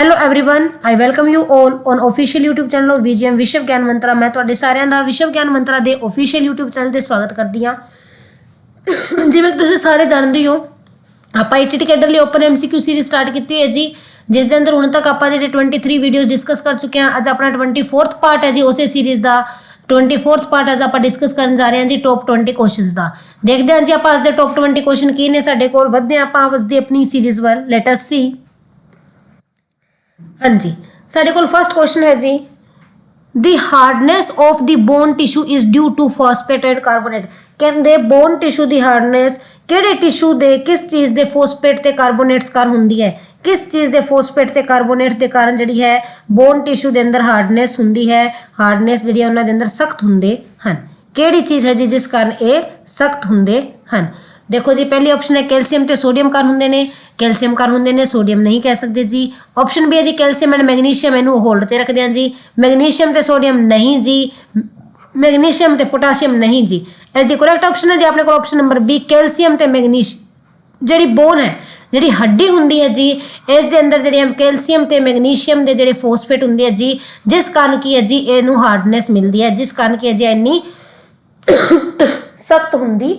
Hello everyone, I welcome you all on official YouTube channel of VGM विश्व ज्ञान मंत्रा। मैं ਤੁਹਾਡੇ ਸਾਰਿਆਂ ਦਾ ਵਿਸ਼ਵ ਗਿਆਨ ਮੰਤਰਾ ਦੇ ऑफिशियल यूट्यूब चैनल ਤੇ ਸਵਾਗਤ ਕਰਦੀ ਹਾਂ। ਜਿਵੇਂ ਕਿ ਤੁਸੀਂ ਸਾਰੇ ਜਾਣਦੇ ਹੋ, ਆਪਾਂ ITT ਕੈਡਰ ਲਈ ਓਪਨ MCQ ਸੀਰੀਜ਼ ਸਟਾਰਟ ਕੀਤੀ ਹੈ ਜੀ, ਜਿਸ ਦੇ ਅੰਦਰ ਹੁਣ ਤੱਕ ਆਪਾਂ ਜਿਹੜੇ 23 ਵੀਡੀਓਜ਼ ਡਿਸਕਸ ਕਰ ਚੁੱਕੇ ਹਾਂ। ਅੱਜ ਆਪਣਾ 24th ਪਾਰਟ ਹੈ ਜੀ ਉਸੇ ਸੀਰੀਜ਼ ਦਾ। 24th ਪਾर्ट ਅੱਜ ਆਪਾਂ ਡਿਸਕਸ ਕਰਨ ਜਾ ਰਹੇ ਹਾਂ ਜੀ ਟੌਪ 20 ਕੁਐਸਚਨਸ ਦਾ। ਦੇਖਦੇ ਹਾਂ ਜੀ ਆਪਾਂ ਅੱਜ ਦੇ ਟੌਪ 20 ਕੁਐਸਚਨ ਕੀ ਨੇ ਸਾਡੇ ਕੋਲ। ਵਧਦੇ ਹਾਂ ਆਪਾਂ ਅੱਜ ਦੀ ਆਪਣੀ ਸੀਰੀਜ਼ ਵੱਲ। Let us see. हाँ जी, साढ़े को फर्स्ट क्वेश्चन है जी, the hardness of the bone tissue is due to phosphate and carbonate. कहते बोन टिश्यू की हार्डनेस किहड़े टिश्यू दे किस चीज़ के फॉस्फेट ते कार्बोनेट्स कारण हुंदी है, किस चीज़ के फॉस्फेट ते कार्बोनेट्स के कारण जिहड़ी है बोन टिश्यू के अंदर हार्डनेस हुंदी है। हार्डनेस जिहड़ी उन्हां दे अंदर सख्त हुंदे हन। किहड़ी चीज़ है जी जिस कारण ये सख्त हुंदे हन। देखो जी, पहली ऑप्शन है कैल्शियम ते सोडियम कारण हुंदे ने। कैल्शियम कारण हुंदे ने, सोडियम नहीं कह सकते जी। ऑप्शन बी है जी कैल्शियम एंड मैग्नीशियम, इनू होल्ड ते रखते हैं जी। मैग्नीशियम ते सोडियम नहीं जी, मैग्नीशियम ते पोटाशियम नहीं जी। इसकी करैक्ट ऑप्शन है जी अपने को ऑप्शन नंबर बी, कैल्शियम ते मैग्नीशियम। जिहड़ी बोन है, जिहड़ी हड्डी हुंदी है जी, इस दे अंदर जिहड़े कैल्शियम ते मैग्नीशियम दे जिहड़े फॉस्फेट हुंदे है जी, जिस कारण की है जी इनू हार्डनेस मिलती है, जिस कारण की है जी इन्नी सख्त हुंदी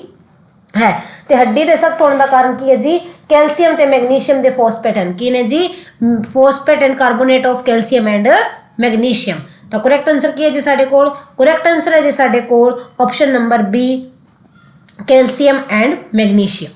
है। ते हड्डी दे सख्त होने का कारण की है जी कैल्शियम ते मैग्नीशियम दे फॉस्फेट हैं। की ने जी phosphate and carbonate of calcium and magnesium. तो करैक्ट आंसर की है जी साडे कोल, करैक्ट आंसर है जी साडे कोल option number B, calcium and magnesium.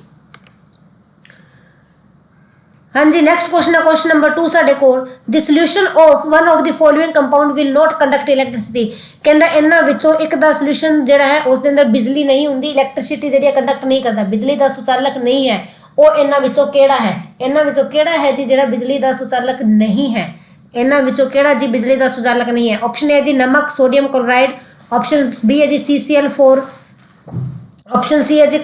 हाँ जी, नैक्सट क्वेश्चन है क्वेश्चन नंबर 2 साडे कोल, the solution of one of the following compound will not conduct electricity. कहता इन्हां विचों एक दा सोल्यूशन जिहड़ा है उस दे अंदर बिजली नहीं हुंदी, इलैक्ट्रिसिटी जिहड़ी कंडक्ट नहीं करता, बिजली का सुचालक नहीं है। वो इन्हां विचों किहड़ा है, इन्हां विचों किहड़ा है जी जिहड़ा बिजली का सुचालक नहीं है। इन्हां विचों किहड़ा जी बिजली का सुचालक नहीं है। ऑप्शन ए है जी नमक, सोडियम क्लोराइड। ऑप्शन बी है जी CCl4। ऑप्शन सी है जी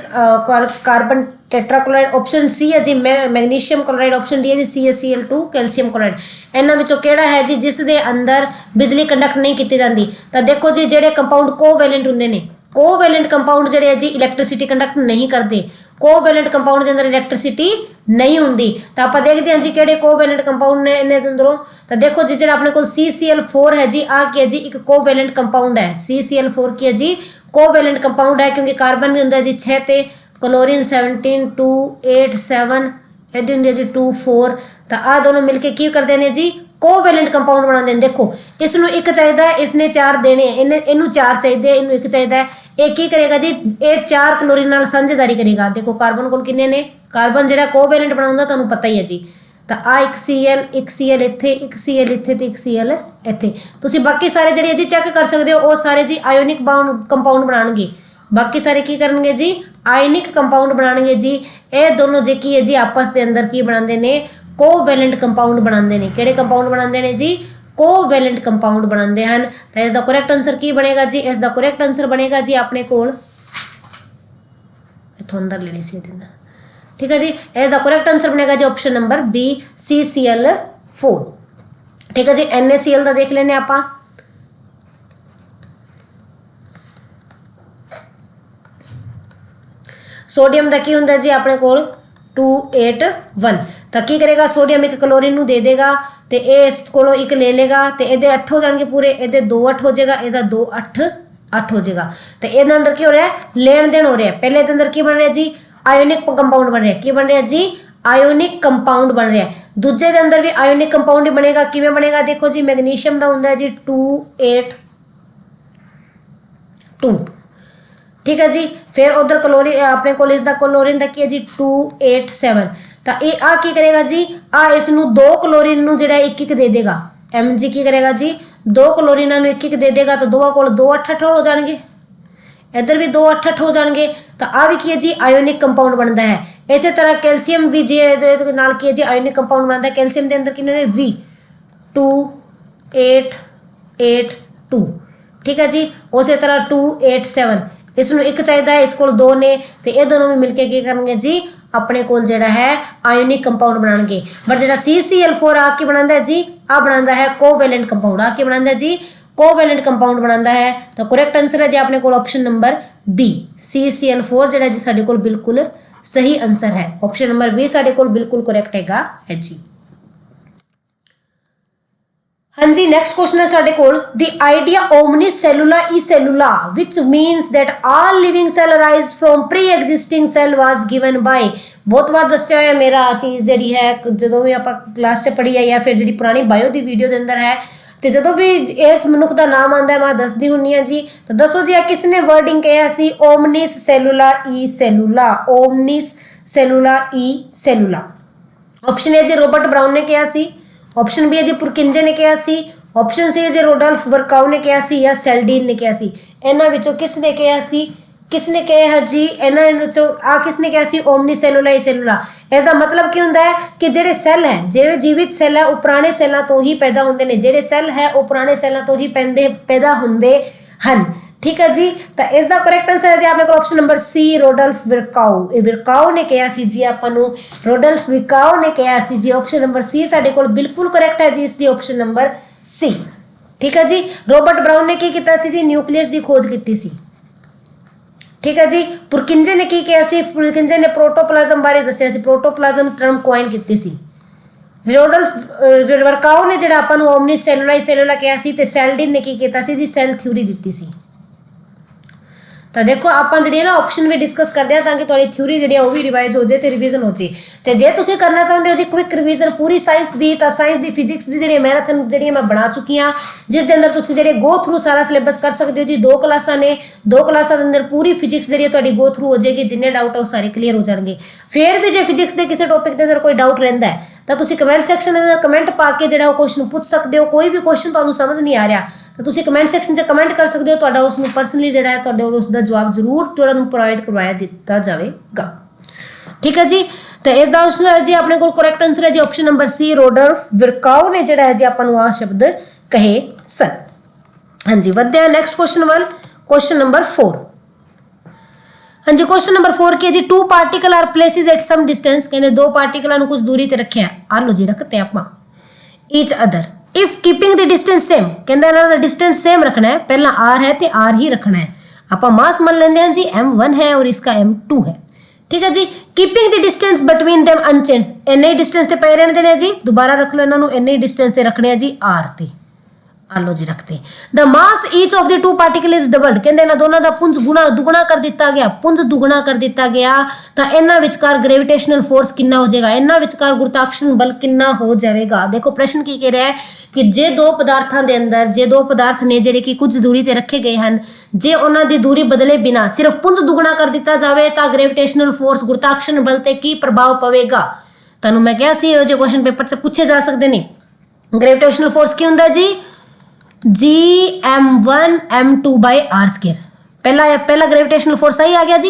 कार्बन टेट्राक्लोराइड। ऑप्शन सी है G magnesium chloride. Option D है जी CaCl2 कैल्शियम क्लोराइड। इन्हां विचों किहड़ा है जी जिस दे अंदर बिजली कंडक्ट नहीं की जाती। तो देखो जी जिहड़े कंपाउंड कोवैलेंट हुंदे ने, कोवैलेंट कंपाउंड जिहड़े है जी इलैक्ट्रिसिटी कंडक्ट नहीं करते। कोवैलेंट कंपाउंड के अंदर इलैक्ट्रिसिटी नहीं हुंदी। तो आप देखते हैं जी किहड़े कोवैलेंट कंपाउंड ने इन्हें अंदरों। तो देखो जी जिहड़ा अपने कोल CCl4 है जी, आ की है जी एक कोवैलेंट कंपाउंड है। CCl4 की है जी कोवैलेंट कंपाउंड है, क्योंकि कार्बन भी हुंदा जी 6 ते क्लोरीन 17 2 8 7 एडिन जी 2 4। तो आ दोनों मिलके की करते हैं जी कोवैलेंट कंपाउंड बनाते हैं। देखो इसनों एक चाहिए, इसने 4 देने, इनू 4 चाहिए, इनू 1 चाहिए। एक की करेगा जी, ये 4 क्लोरीन नाल साझेदारी करेगा। देखो कार्बन कोल किन्ने ने, कार्बन जिहड़ा कोवैलेंट बनाउंदा तुहानूं पता ही है जी। तो आ एक Cl इत्थे, एक Cl इत्थे ते एक Cl इत्थे। तुसीं बाकी सारे जिहड़े जी चेक कर सकते हो, वो सारे जी आयोनिक बाउंड कंपाउंड बनाणगे। बाकी सारे की करनगे जी आयनिक कंपाउंड बनाणगे जी। ये दोनों जी की है जी आपस के अंदर की बनाते हैं, कोवैलेंट कंपाउंड बनाते हैं। किहड़े कंपाउंड बनाते हैं जी, कोवैलेंट कंपाउंड बनाते हैं। तो इसका करैक्ट आंसर की बनेगा जी, इसका करैक्ट आंसर बनेगा जी अपने कोल इत्थों अंदर लेनी सी अंदर, ठीक है जी। इसका करैक्ट आंसर बनेगा जी ऑप्शन नंबर बी, CCl4। ठीक है जी। NaCl का देख लेने आप। सोडियम का की होंगे जी अपने को 281। तो की करेगा, सोडियम एक क्लोरीन नू दे देगा, तो ये इस को एक ले लेगा, तो ये 8 हो जाएंगे पूरे, ये 2 8 हो जाएगा, ये 2 8 8 हो जाएगा। तो ये अंदर की हो रहा है, लेन देन हो रहा है। पहले के अंदर की बन रहा है जी आयोनिक कंपाउंड बन रहा है। की बन रहा है जी आयोनिक कंपाउंड बन रहा है। दूजे के अंदर भी आयोनिक कंपाउंड ही बनेगा। किवें बनेगा, देखो जी मैग्नीशियम का होंगे जी 282, ठीक है जी। फिर उधर क्लोरीन अपने को इसका क्लोरीन का की है जी 287। तो ये आ की करेगा जी, आ इसनू 2 क्लोरीन नू जिहड़ा एक एक दे देगा। Mg की करेगा जी 2 क्लोरीन नू एक एक दे देगा, तो दोवां कोल 2 8 8 हो जाएंगे, इधर भी 2 8 8 हो जाएंगे। तो आ भी की है जी आयोनिक कंपाउंड बनता है। इसी तरह कैल्शियम भी जी नाल की है जी आयोनिक कंपाउंड बनता है। कैल्शियम के अंदर कितने V28882, ठीक है जी। उसी तरह 287, इसनों एक चाहिए, इस कोल 2 ने, तो ये दोनों भी मिलके की करेंगे जी अपने कोल जिहड़ा है आयोनिक कंपाउंड बनाएंगे। बट जिहड़ा CCl4 आ की बनाता है जी, आ बनाता है कोवैलेंट कंपाउंड। आ की बनाता है जी कोवैलेंट कंपाउंड बनाता है। तो करैक्ट आंसर है जी अपने कोल ऑप्शन नंबर बी, CCl4 जिहड़ा जी साडे कोल बिल्कुल सही आंसर है। ऑप्शन नंबर बी साडे कोल बिल्कुल करैक्ट है जी। हाँ जी नेक्स्ट क्वेश्चन है साडे कोल the idea omnis cellula e cellula which means that all living cell arise from pre existing cell was given by बहुत बार दस्या है मेरा चीज़ जी है जो भी आप क्लास से पढ़ी है या फिर जी पुरानी बायो की वीडियो के अंदर है तो जो भी इस मनुख का नाम आता है मैं दसदी हुन्नी हाँ जी तो दसो जी किसने वर्डिंग कहा सी omnis cellula e cellula omnis cellula e cellula option A जी रॉबर्ट ब्राउन ने कहा सी ऑप्शन बी है जी पुरकिंजे ने कहा सी ऑप्शन सी है जी रोडल्फ वर्काउ ने कहा सी या सेल्डीन ने कहा सी इन्हां विचों किसने कहा सी किसने कहा जी इन्हां विचों आ किसने कहा सी ओमनीसेलुला ई-सेलुला इसका मतलब की हुंदा है कि जेडे सैल है जेडे जीवित सैल है वो पुराने सैलों तो ही पैदा होंदे ने जेडे सैल है वो पुराने सैलों तो ही पैदा होंदे हन ठीक है जी तो इसका करैक्ट आंसर है जी आपने को ऑप्शन नंबर सी रोडल्फ विरकाउ विरकाउ ने कहा सी जी आपन रोडल्फ विरकाउ ने कहा सी जी ऑप्शन नंबर सी साडे कोल बिल्कुल करैक्ट है जी इसकी ऑप्शन नंबर सी ठीक है जी रॉबर्ट ब्राउन ने की कीता सी जी न्यूक्लियस की खोज की सी ठीक है जी पुरकिंजे ने की कहा सी पुरकिंजे ने प्रोटोप्लाज्म बारे दस्या सी प्रोटोप्लाज्म टर्म कॉइन की सी रोडल्फ वर्काउ ने जिहड़ा आपन ओमनीसेलुला ई-सेलुला कहा सी ते सेल्डिन ने की कीता सी जी सेल थ्योरी दी सी तो देखो आप जी ना ऑप्शन भी डिस्कस करते हैं ताकि थोड़ी थ्योरी जी भी रिवाइज हो जाए तो रिवीजन हो जाए तो जे तुम करना चाहते हो जी क्विक रिवीजन पूरी साइंस की तो साइंस की फिजिक्स की जी मैराथन जी मैं बना चुकी हाँ जिस दे अंदर तुम जी गो थ्रू सारा सिलेबस कर सकते हो जी 2 क्लासा ने 2 क्लासा के अंदर पूरी फिजिक्स जी गो थ्रू हो जाएगी जिन्ने डाउट है वो सारे क्लीयर हो जाएंगे फिर भी जो फिजिक्स के किसी टॉपिक के अंदर कोई डाउट रहता है तो तुम कमेंट सैक्शन के अंदर कमेंट पा के जो क्वेश्चन पूछ सकते हो कोई भी क्वेश्चन तुम्हें समझ नहीं आ रहा तो तुम कमेंट सैक्शन से कमेंट कर सकते हो तो उसको पर्सनली जो है उसका जवाब जरूर तुहानू प्रोवाइड करवाया दिता जाएगा ठीक है जी तो इसका आंसर जी अपने को करैक्ट आंसर है जी ऑप्शन नंबर सी रोडल्फ विरकाउ ने जो है जी अपन आ शब्द कहे सन हाँ जी वधे नैक्सट क्वेश्चन वाल क्वेश्चन नंबर 4 हाँ जी क्वेश्चन नंबर 4 की है जी 2 particle are places at some distance कहते 2 पार्टिकलों कुछ दूरी ते रखे आ लो जी रखते आप each other if keeping the distance same कहते डिस्टेंस सेम रखना है पहला आर है तो आर ही रखना है आप मास मान लेंगे हैं जी m1 है और इसका m2 है ठीक है जी keeping the distance between them unchanged इन्ने डिस्टेंस से पे रहने देने जी दोबारा रख लो इन्होंने इन्ने डिस्टेंस से रखने जी आर ते आलो जी रखते the mass each of the 2 particle is doubled कहते इन्हां दोनों का पुंज गुणा दुगना कर दिता गया पुंज दुगना कर दिता गया तो इन्हां विचकार ग्रेविटेशनल फोर्स कितना हो जाएगा इन्हां विचकार गुरुत्वाकर्षण बल कितना हो जाएगा देखो प्रश्न की कह रहा है कि जे 2 पदार्थों के अंदर जे 2 पदार्थ ने जिहड़े कि कुछ दूरी ते रखे गए हैं जे उन्हां दी दूरी बदले बिना सिर्फ पुंज दुगना कर दिता जाए तो ग्रेविटेशनल फोर्स गुरुत्वाकर्षण बल ते की प्रभाव पवेगा तुहानू मैं कहा सी इहो जे क्वेश्चन पेपर से पूछे जा सकते हैं ग्रेविटेशनल फोर्स की हुंदा जी Gm1 m2 by r square पहला ग्रेविटेशनल फोर्स सही आ गया जी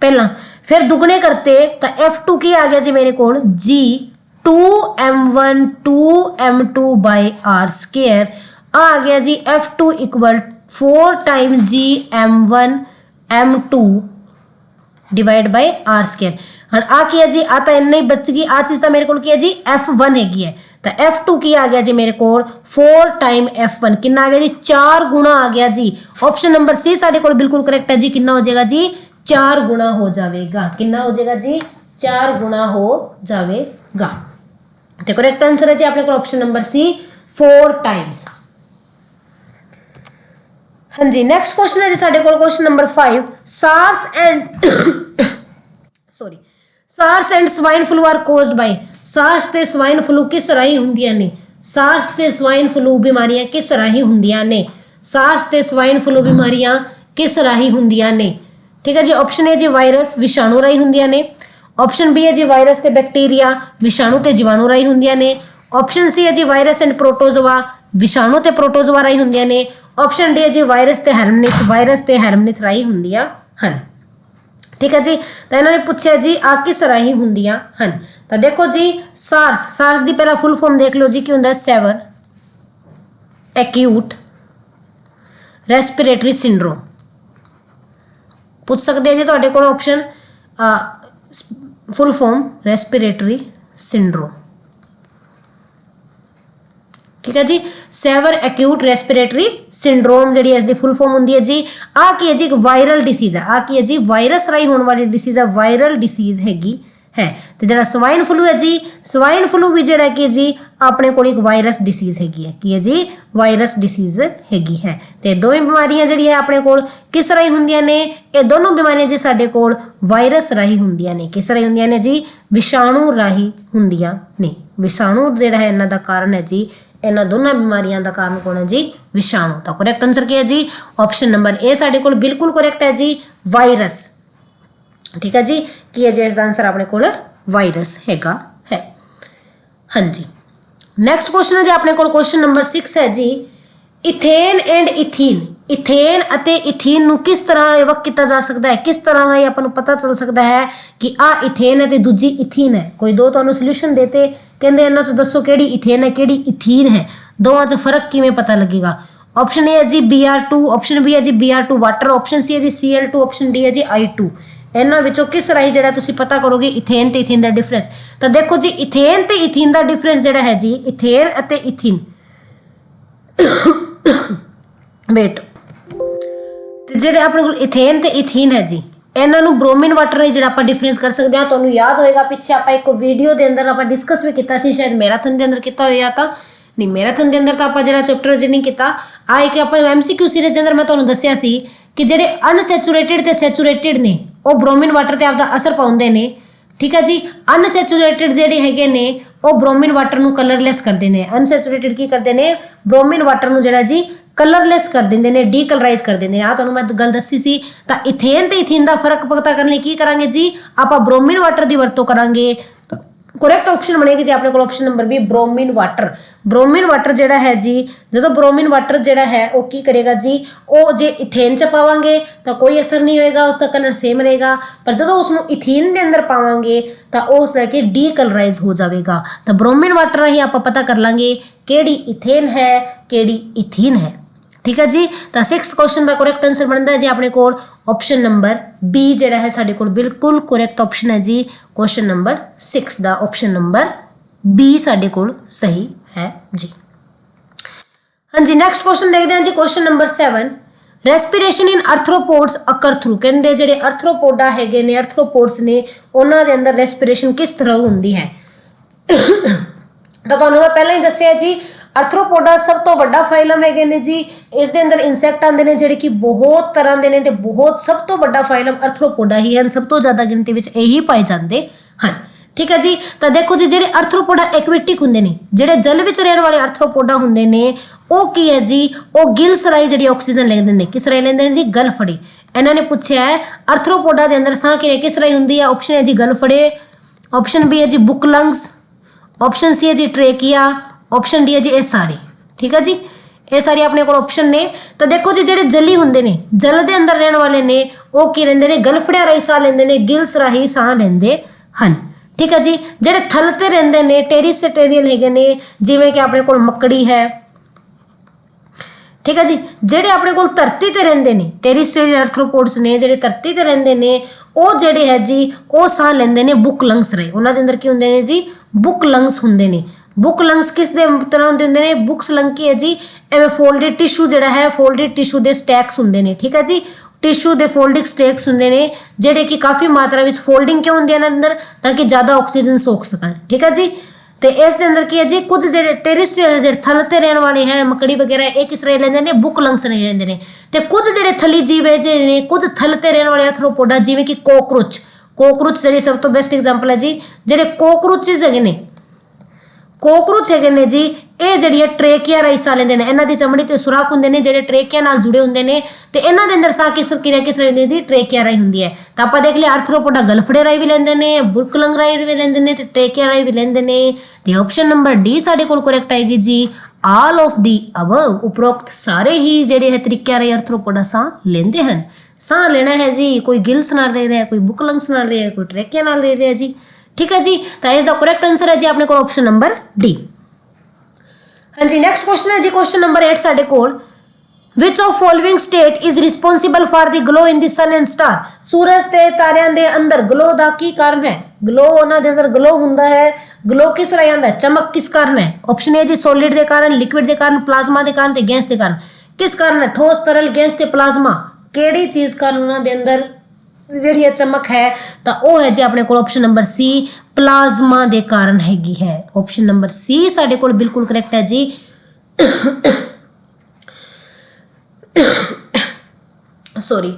पहला फिर दुगने करते तो F2 की आ गया जी मेरे को G2m1 2m2 by r square आ गया जी F2 equal 4 time Gm1 m2 divide by r square हाँ आ किया जी आता इन्ना ही बच गई आ चीज़ तो मेरे को किया जी F1 हैगी है तो F2 की आ गया जी मेरे को 4 टाइम F1 कितना आ गया जी 4 गुना आ गया जी ऑप्शन नंबर सी साढ़े को बिल्कुल करेक्ट है जी कितना हो जाएगा जी 4 गुना हो जाएगा कितना हो जाएगा जी 4 गुना हो जाएगा तो करेक्ट आंसर है जी आपने को ऑप्शन नंबर सी 4 टाइम्स हाँ जी नेक्स्ट क्वेश्चन है जी साढ़े को question number 5 SARS and swine flu are caused by SARS ते स्वाइन फ्लू किस राही हुंदियां ने सार्स ते स्वाइन फ्लू बीमारियां किस राही हुंदियां ने सार्स ते स्वाइन फ्लू बीमारियां किस राही हुंदियां ने ठीक है जी ऑप्शन ए जी वायरस विषाणु राही हुंदियां ने ऑप्शन बी है जी वायरस ते बैक्टीरिया विषाणु ते जीवाणु राही हुंदियां ने ऑप्शन सी है जी वायरस एंड प्रोटोजोआ विषाणु ते प्रोटोजोआ राही हुंदियां ने ऑप्शन डी है जी वायरस ते हैरमनिथ राही हुंदियां हन ठीक है जी तो इन्होंने पूछा जी आ किस राही हुंदियां हन तो देखो जी सार्स दी पहला फुल फॉर्म देख लो जी की हुंदा सेवर एक्यूट रेस्पिरेटरी सिंड्रोम पूछ सकते हैं जी तुहाडे कोल option full form respiratory syndrome ठीक है जी सेवर एक्यूट रेस्पिरेटरी सिंड्रोम जी इसकी फुल फॉर्म होंगी है जी आ की है जी एक वायरल डिसीज है आ की है जी वायरस राही होने वाली डिसीज है वायरल डिसीज हैगी है। तो जो स्वाइन फ्लू है जी, स्वाइन फ्लू भी जोड़ा कि जी अपने को एक वायरस डिसीज हैगी है, की है जी वायरस डिसीज हैगी है। तो दोवें बीमारियां जी है अपने को किस राही होंदियां ने, ये दोनों बीमारियां जी साडे कोल वायरस राही होंदियां ने, किस राही होंदियां ने जी विषाणु राही होंदियां ने। विषाणु जिहड़ा है इन्हां दा कारण है जी, इन्हां दोनों बीमारियां दा कारण कौन है जी विषाणु। तो करेक्ट आंसर क्या है जी ऑप्शन नंबर ए साडे कोल बिल्कुल करेक्ट है जी वायरस। ठीक है जी, की है जी इसका आंसर अपने कोल वायरस हैगा है। हाँ जी, नैक्सट क्वेश्चन है जी अपने कोल क्वेश्चन नंबर 6 है जी इथेन एंड इथीन। इथेन अते इथीन नू किस तरह वक्त किया जा सकता है, किस तरह का अपन पता चल सकता है कि आ इथेन है ते दूजी इथीन है। कोई दो तो सोल्यूशन देते कहते इन्हों तो दसो केड़ी इथेन है केड़ी इथीन है, दोवां च फर्क किवें पता लगेगा। ऑप्शन ए है जी Br2, ऑप्शन बी है जी Br2 वाटर, ऑप्शन सी है जी Cl2, ऑप्शन डी है जी I2। इन्हां विचों किस राही जिहड़ा तुसीं पता करोगे इथेन ते इथीन दा डिफरेंस। तो देखो जी इथेन ते इथीन दा डिफरेंस जिहड़ा है जी इथेन अते इथीन वेट जिहड़े अपने कोल इथेन ते इथीन है जी इन्हां नूं ब्रोमीन वाटर राही जिहड़ा आपां डिफरेंस कर सकते हैं। तुहानूं याद होएगा पिछे आपां एक वीडियो दे अंदर आपां डिस्कस भी कीता सी, शायद मैराथन दे अंदर कीता होया तां नहीं, मैराथन दे अंदर तां आपां जिहड़ा चैप्टर अजे नहीं कीता। आ एक आपां MCQ सीरीज दे अंदर मैं तुहानूं दस्सिया सी कि जिहड़े अनसैचुरेटेड ते सैचुरेटेड ने वो ब्रोमीन वाटर ते आपदा असर पाउंदे ने। ठीक है जी, अनसैचुरेटेड जिहड़े हैगे ने वो ब्रोमीन वाटर नूं कलरलैस करदे ने। अनसैचुरेटेड की करदे ने ब्रोमीन वाटर नूं जिहड़ा जी कलरलैस कर देंदे ने, डीकलराइज कर देंदे ने। आ तुहानूं मैं गल दस्सी सी। तां इथेन ते इथीन दा फर्क पता करने की करांगे जी आपां ब्रोमीन वाटर दी वरतों करांगे। करेक्ट ऑप्शन बनेगी जी अपने को option number B bromine water. Bromine water जिहड़ा है जी जो ब्रोमीन वाटर जिहड़ा है वो की करेगा जी वो जे इथेन च पावांगे तो कोई असर नहीं होएगा, उसका कलर सेम रहेगा, पर जो उसनों इथीन के अंदर पावांगे तो उस लैके डीकलराइज हो जाएगा। तो ब्रोमीन वाटर ही आप पता कर लांगे केड़ी इथेन है केड़ी इथीन है। ठीक है जी, तो 6th क्वेश्चन का करेक्ट आंसर बनता है जी अपने को ऑप्शन नंबर बी जिहड़ा है साडे कोल बिल्कुल करेक्ट ऑप्शन है जी। क्वेश्चन नंबर 6 दा ऑप्शन नंबर बी साडे कोल सही है जी। हाँ जी, नैक्सट क्वेश्चन देखते हैं जी question number 7 respiration in arthropods occur through. कहते जिहड़े अर्थ्रोपोडा हैगे ने अर्थ्रोपोड्स ने उन्हां दे अंदर रेस्पिरेशन किस तरह होंदी है। तो तुहानूं मैं पहले ही दस्सिया जी अर्थ्रोपोडा सब तो वड्डा फाइलम है ने जी। इस दे अंदर इंसैक्ट आंदे ने जिहड़े कि बहुत तरह दे ने ते बहुत सब तो वड्डा फाइलम अर्थ्रोपोडा ही है, सब तो ज़्यादा गिनती विच यही पाए जाते हैं। ठीक है जी, तो देखो जी जिहड़े अर्थ्रोपोडा एक्वेटिक हुंदे ने, जिहड़े जल विच रहण वाले अर्थ्रोपोडा हुंदे ने वो की है जी वो गिल्स राही जिहड़ी ऑक्सीजन लैंदे ने, किस राही लैंदे ने जी गलफड़े। इन्हां ने पूछा है अर्थ्रोपोडा दे अंदर साह किस राही हुंदी है। ऑप्शन है जी गलफड़े, ऑप्शन बी है जी बुक लंग्स, ऑप्शन सी है जी ट्रेकिया, ऑप्शन डी है जी ये सारे। ठीक है जी, ये सारे अपने को ऑप्शन ने। तो देखो जी जिहड़े जली हुंदे ने जल दे अंदर रहने वाले ने वो की लैंदे ने गलफड़िया राही साह लैंदे ने, गिल्स राही साह लैंदे हन। ठीक है जी, जिहड़े थल ते रहिंदे ने टेरिस्टेरियल हैगे ने जिवें कि अपने कोल मकड़ी है। ठीक है जी, जिहड़े अपने कोल धरती ते रहिंदे ने टेरिस्टेरियल अर्थ्रोपोड्स ने जिहड़े धरती ते रहिंदे ने वो जिहड़े है जी वो साह लैंदे ने बुक लंग्स राही। उन्हां दे अंदर की हुंदे ने जी बुक लंग्स हुंदे ने। बुक लंग्स किस दे तरह होंदे ने, बुक्स लंग की है जी एवं फोल्डेड टिश्यू जिहड़ा है फोल्डेड टिश्यू दे स्टैक्स हुंदे ने। ठीक है जी, टिश्यू दे फोल्डिंग स्टैक्स हुंदे ने जिहड़े कि काफ़ी मात्रा में फोल्डिंग क्यों होंदी है अंदर ताकि ज़्यादा ऑक्सीजन सोख सकन। ठीक है जी, तो इस दे अंदर की है जी कुछ जिहड़े टेरिस्ट्रियल जिहड़े थल ते रहण वाले हैं मकड़ी वगैरह ये किस तरह लैंदे ने बुक लंग्स नहीं लैंदे ने। ते कुछ जिहड़े थली जीव है जिहड़े कुछ थल ते रहण वाले अर्थ्रोपोडा जिवें कि कोकरोच। कोकरोच जिहड़ी सब तो बेस्ट एग्जांपल है जी, जिहड़े कोकरोचेस हैगे ने कोकरोच हैगे ने जी ये जिहड़ी ट्रेकिया राही साह लैंदे ने। इन्हां दी चमड़ी ते सुराख हुंदे ने जिहड़े ट्रेकिया नाल जुड़े हुंदे ने ते इन्हां दे अंदर साह किस राही दी ट्रेकिया राही हुंदी है। तो आपां देख लिया अर्थ्रोपोडा गलफड़े राही भी लैंदे ने, बुक लंग राही भी लैंदे ने ते ट्रेकिया राही भी लैंदे ने। ते ऑप्शन नंबर डी साडे कोल करेक्ट आएगी जी ऑल ऑफ दी अबव। उपरोक्त सारे ही जिहड़े है तरीकिਆਂ राही अर्थ्रोपोडा साह लैंदे हन। साह लेना है जी कोई गिल्स नाल ले रहा है, कोई बुक लंग्स नाल ले रहा है, कोई ट्रेकिया नाल ले रहा है जी। ठीक है जी, तो इसका करेक्ट आंसर है जी अपने को ऑप्शन नंबर डी। हाँ जी, नेक्स्ट क्वेश्चन है जी क्वेश्चन नंबर 8 साडे कोल which of following state is responsible for the glow in the sun and star. सूरज ते तारियां दे अंदर ग्लो दा की कारण है। ग्लो उन्हां दे अंदर ग्लो हुंदा है, ग्लो किस राही आंदा है, चमक किस कारण है। ऑप्शन ए जी सॉलिड दे कारण, लिक्विड दे कारण, प्लाज्मा दे कारण ते गैस दे कारण। किस कारण है, ठोस तरल गैस ते प्लाज्मा केड़ी चीज कारण उन्हां दे अंदर ਜਿਹੜੀ ਚਮਕ ਹੈ ਤਾਂ ਉਹ ਹੈ ਜੀ ਆਪਣੇ ਕੋਲ ਆਪਸ਼ਨ ਨੰਬਰ ਸੀ ਪਲਾਜ਼ਮਾ ਦੇ ਕਾਰਨ ਹੈਗੀ ਹੈ। ਆਪਸ਼ਨ ਨੰਬਰ ਸੀ ਸਾਡੇ ਕੋਲ ਬਿਲਕੁਲ ਕਰੈਕਟ ਹੈ ਜੀ। ਸੌਰੀ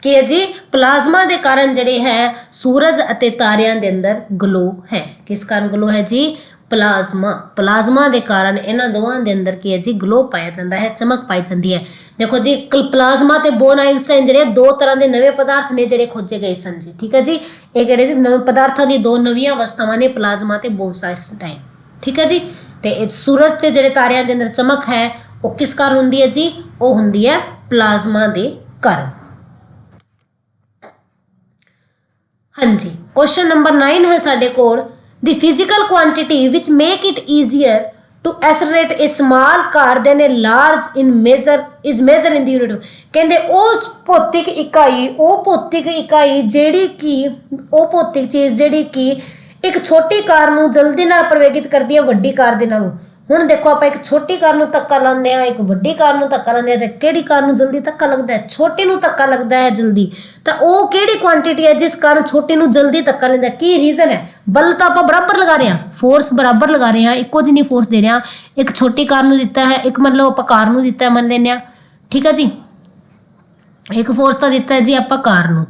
ਕਿ ਹੈ ਜੀ ਪਲਾਜ਼ਮਾ ਦੇ ਕਾਰਨ ਜਿਹੜੇ ਹੈ ਸੂਰਜ ਅਤੇ ਤਾਰਿਆਂ ਦੇ ਅੰਦਰ ਗਲੋ ਹੈ। ਕਿਸ ਕਾਰਨ ਗਲੋ ਹੈ ਜੀ? ਪਲਾਜ਼ਮਾ ਦੇ ਕਾਰਨ ਇਹਨਾਂ ਦੋਵਾਂ ਦੇ ਅੰਦਰ ਕੀ ਹੈ ਜੀ ਗਲੋ ਪਾਇਆ ਜਾਂਦਾ ਹੈ, ਚਮਕ ਪਾਈ ਜਾਂਦੀ ਹੈ। देखो जी प्लाज्मा ते बोन आइंस्टाइन ਜਿਹੜੇ ਦੋ ਤਰ੍ਹਾਂ ਦੇ ਨਵੇਂ ਪਦਾਰਥ ਨੇ ਜਿਹੜੇ ਖੋਜੇ ਗਏ ਸਨ ਜੀ। ਠੀਕ ਹੈ ਜੀ, ਇਹ ਜਿਹੜੇ ਨਵੇਂ ਪਦਾਰਥਾਂ ਦੀ ਦੋ ਨਵੀਆਂ ਅਵਸਥਾਵਾਂ ਨੇ ਪਲਾਜ਼ਮਾ ਤੇ ਬੋਨ ਆइंस्टाइन। ਠੀਕ ਹੈ ਜੀ, ਤੇ ਸੂਰਜ ਤੇ ਜਿਹੜੇ ਤਾਰਿਆਂ ਦੇ ਅੰਦਰ ਚਮਕ ਹੈ ਉਹ ਕਿਸ ਕਾਰਨ ਹੁੰਦੀ ਹੈ ਜੀ? ਉਹ ਹੁੰਦੀ ਹੈ ਪਲਾਜ਼ਮਾ ਦੇ ਕਾਰਨ। ਹਾਂਜੀ, क्वेश्चन नंबर 9 है साडे कोल the physical quantity which make it easier to accelerate a small car than a large in measure is measure in the unit of ਕਹਿੰਦੇ ਉਸ ਭੌਤਿਕ ਇਕਾਈ ਜਿਹੜੀ ਕਿ ਉਹ ਭੌਤਿਕ ਚੀਜ਼ ਜਿਹੜੀ ਕਿ ਇੱਕ ਛੋਟੀ ਕਾਰ ਨੂੰ ਜਲਦੀ ਨਾਲ ਪ੍ਰਵੇਗਿਤ ਕਰਦੀ ਹੈ ਵੱਡੀ ਕਾਰ ਦੇ ਨਾਲੋਂ। ਹੁਣ ਦੇਖੋ ਆਪਾਂ ਇੱਕ ਛੋਟੀ ਕਾਰ ਨੂੰ ਧੱਕਾ ਲਾਉਂਦੇ ਆ, ਇੱਕ ਵੱਡੀ ਕਾਰ ਨੂੰ ਧੱਕਾ ਲਾਉਂਦੇ ਆ, ਤੇ ਕਿਹੜੀ ਕਾਰ ਨੂੰ ਜਲਦੀ ਧੱਕਾ ਲੱਗਦਾ ਹੈ? ਛੋਟੀ ਨੂੰ ਧੱਕਾ ਲੱਗਦਾ ਹੈ ਜਲਦੀ। ਤਾਂ ਉਹ ਕਿਹੜੀ ਕੁਆਂਟੀਟੀ ਹੈ ਜਿਸ ਕਾਰਨ ਛੋਟੀ ਨੂੰ ਜਲਦੀ ਧੱਕਾ ਲੈਂਦਾ? ਕੀ ਰੀਜ਼ਨ ਹੈ? ਬਲ ਤਾਂ ਆਪਾਂ ਬਰਾਬਰ ਲਗਾ ਰਹੇ ਹਾਂ, ਫੋਰਸ ਬਰਾਬਰ ਲਗਾ ਰਹੇ ਹਾਂ, ਇੱਕੋ ਜਿੰਨੀ ਫੋਰਸ ਦੇ ਰਹੇ ਹਾਂ। ਇੱਕ ਛੋਟੀ ਕਾਰ ਨੂੰ ਦਿੱਤਾ ਹੈ, ਇੱਕ ਮਤਲਬ ਆਪਾਂ ਕਾਰ ਨੂੰ ਦਿੱਤਾ ਹੈ ਮੰਨ ਲੈਂਦੇ ਹਾਂ। ਠੀਕ ਹੈ ਜੀ, ਇੱਕ ਫੋਰਸ ਤਾਂ ਦਿੱਤਾ ਹੈ ਜੀ ਆਪਾਂ ਕਾਰ ਨੂੰ।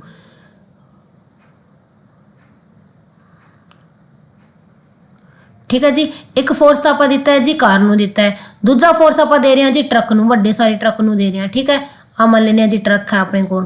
ठीक है जी, एक फोर्स तो आप दिता है जी कार नूं दिता है, दूजा फोर्स आप दे रहे हैं जी ट्रक नूं, वड्डे सारे ट्रक नूं दे रहे हैं। ठीक है, आ मान लेने जी ट्रक है अपने कोल।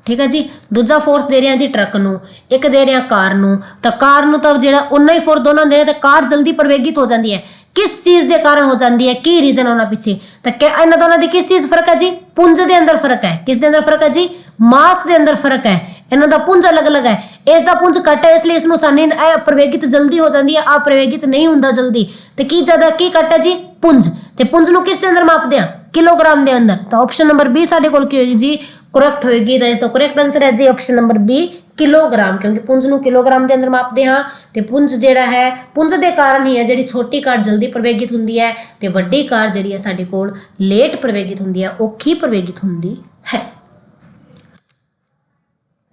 ठीक है जी, दूजा फोर्स दे रहे हैं जी ट्रक नूं, एक दे रहे हैं कार नूं। तो कार नूं तो जिहड़ा उन्ना ही फोर्स दोनों दे, तो कार जल्दी प्रवेगित हो जाती है। किस चीज़ के कारण हो जाती है? की रीजन होना पिछे? तो इन्हां दोनों दी किस चीज़ फर्क है जी? पुंज के अंदर फर्क है। किस दे अंदर फर्क है जी? मास के अंदर फर्क है। इन्हां दा पुंज अलग अलग है, इसका पुंज घट है इसलिए इसनूं आसानी प्रवेगित जल्दी हो जाती है, आ प्रवेगित नहीं होंदा जल्दी। तो की ज्यादा की घट है जी? पुंज। ते पुंज नूं किस दे अंदर मापदे आ? किलोग्राम दे अंदर। तो ऑप्शन नंबर बी साडे कोल की होएगी जी? करैक्ट होएगी। तो इसका करैक्ट आंसर है जी ऑप्शन नंबर बी किलोग्राम, क्योंकि पुंज नूं किलोग्राम दे अंदर मापदे हां। ते पुंज जिहड़ा है पुंज दे कारण ही है जिहड़ी छोटी कार जल्दी प्रवेगित हुंदी है ते वड्डी कार जिहड़ी है साडे कोल लेट प्रवेगित हुंदी है, औखी प्रवेगित हुंदी है।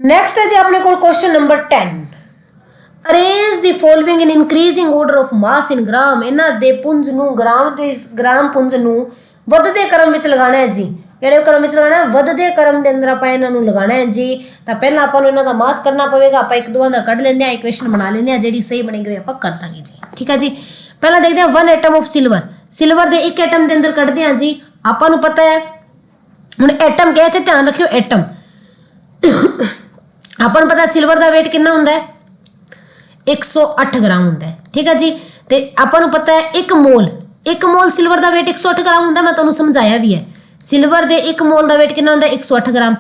नेक्स्ट है जी अपने को question number 10 arrange the following in increasing order of mass in gram. इन्हां दे पुंज नूं ग्राम पुंज नूं वधदे क्रम विच लगाना है जी। किहड़े क्रम विच लगाना है? वधदे क्रम दे अंदर आपां इन्हां नूं लगाना है जी। तां पहलां आपां नूं इन्हां दा मास करना पवेगा, आपां एक दोवां दा कढ लैंदे आ, इक्वेशन बना लैंदे आ, जिहड़ी सही बनेगी आपां कर दांगे जी। ठीक है जी, पहलां देखदे आ 1 एटम ऑफ सिल्वर दे एक एटम दे अंदर कढदे आ जी। आपां नूं पता है हुण एटम क्या है, ध्यान रखियो एटम अपन पता सिल्वर का वेट कितना होंदा है? 108 ग्राम होंदा है। ठीक है जी, तो अपन पता है एक मोल सिल्वर का वेट 108 ग्राम होंदा। मैं तुहानूं समझाया भी है, सिल्वर के एक मोल का वेट कितना होंदा? 108 ग्राम।